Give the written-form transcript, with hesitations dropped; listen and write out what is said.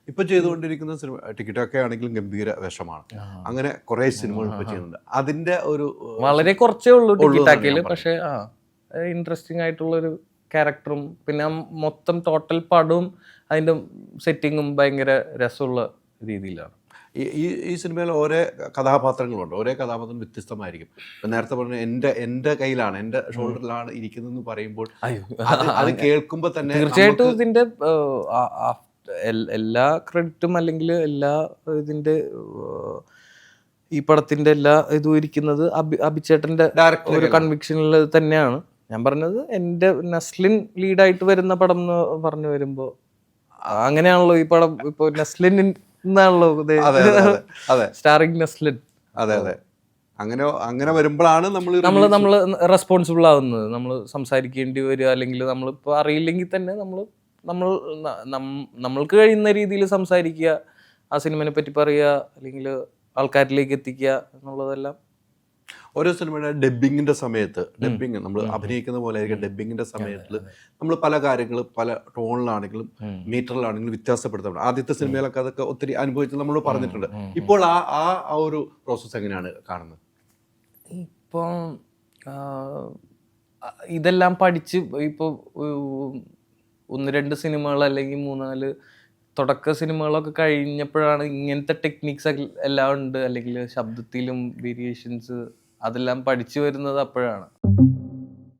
ഇപ്പൊ ചെയ്തുകൊണ്ടിരിക്കുന്ന സിനിമ ടിക്കറ്റൊക്കെ ആണെങ്കിലും ഗംഭീര വേഷമാണ്. അങ്ങനെ കുറെ സിനിമകൾ ഇപ്പൊ ചെയ്യുന്നുണ്ട്. അതിന്റെ ഒരു വളരെ കുറച്ചേ ഉള്ളൂ ടിക്കറ്റാക്കില്, പക്ഷെ ഇൻട്രസ്റ്റിംഗ് ആയിട്ടുള്ളൊരു ക്യാരക്ടറും പിന്നെ മൊത്തം ടോട്ടൽ പടവും അതിന്റെ സെറ്റിങ്ങും ഭയങ്കര രസമുള്ള രീതിയിലാണ്. ഈ സിനിമയിൽ ഓരോ കഥാപാത്രങ്ങളുണ്ട്. ഓരോ കഥാപാത്രം വ്യത്യസ്തമായിരിക്കും. ഇപ്പം നേരത്തെ പറഞ്ഞ എൻ്റെ കയ്യിലാണ്, എൻ്റെ ഷോൾഡറിലാണ് ഇരിക്കുന്നതെന്ന് പറയുമ്പോൾ അത് കേൾക്കുമ്പോൾ തന്നെ തീർച്ചയായിട്ടും ഇതിന്റെ എല്ലാ ക്രെഡിറ്റും അല്ലെങ്കിൽ എല്ലാ ഇതിന്റെ ഈ പടത്തിന്റെ എല്ലാ ഇതും ഇരിക്കുന്നത് അഭിചേട്ടന്റെ ഒരു കൺവിക്ഷനിൽ തന്നെയാണ്. ഞാൻ പറഞ്ഞത് എൻ്റെ നസ്ലിൻ ലീഡായിട്ട് വരുന്ന പടം എന്ന് പറഞ്ഞു വരുമ്പോ അങ്ങനെയാണല്ലോ ഈ പടം. ഇപ്പൊ നസ്ലിൻ എന്നാണല്ലോ സ്റ്റാറിംഗ് നസ്ലിൻ. അതെ അതെ, അങ്ങനെ വരുമ്പോഴാണ് നമ്മൾ റെസ്പോൺസിബിൾ ആവുന്നത്. നമ്മൾ സംസാരിക്കേണ്ടി വരിക, അല്ലെങ്കിൽ നമ്മളിപ്പോൾ അറിയില്ലെങ്കിൽ തന്നെ നമ്മൾക്ക് കഴിയുന്ന രീതിയിൽ സംസാരിക്കുക, ആ സിനിമയെ പറ്റി പറയുക, അല്ലെങ്കിൽ ആൾക്കാരിലേക്ക് എത്തിക്കുക എന്നുള്ളതെല്ലാം. ഓരോ സിനിമയുടെ ഡബ്ബിങ്ങിന്റെ സമയത്ത് നമ്മൾ അഭിനയിക്കുന്ന പോലെ ആയിരിക്കും ഡബ്ബിങ്ങിന്റെ സമയത്ത് നമ്മൾ പല കാര്യങ്ങളും പല ടോണിലാണെങ്കിലും മീറ്ററിലാണെങ്കിലും വ്യത്യാസപ്പെടുത്തണം. ആദ്യത്തെ സിനിമയിലൊക്കെ അതൊക്കെ ഒത്തിരി അനുഭവിച്ച് നമ്മൾ പറഞ്ഞിട്ടുണ്ട്. ഇപ്പോൾ ആ ഒരു പ്രോസസ്സ് എങ്ങനെയാണ് കാണുന്നത്? ഇപ്പം ഇതെല്ലാം പഠിച്ച് ഇപ്പോൾ 1-2 സിനിമകൾ അല്ലെങ്കിൽ 3-4 തുടക്ക സിനിമകളൊക്കെ കഴിഞ്ഞപ്പോഴാണ് ഇങ്ങനത്തെ ടെക്നിക്സ് എല്ലാം ഉണ്ട്, അല്ലെങ്കിൽ ശബ്ദത്തിലും വേരിയേഷൻസ് അതെല്ലാം പഠിച്ചു വരുന്നത് അപ്പോഴാണ്.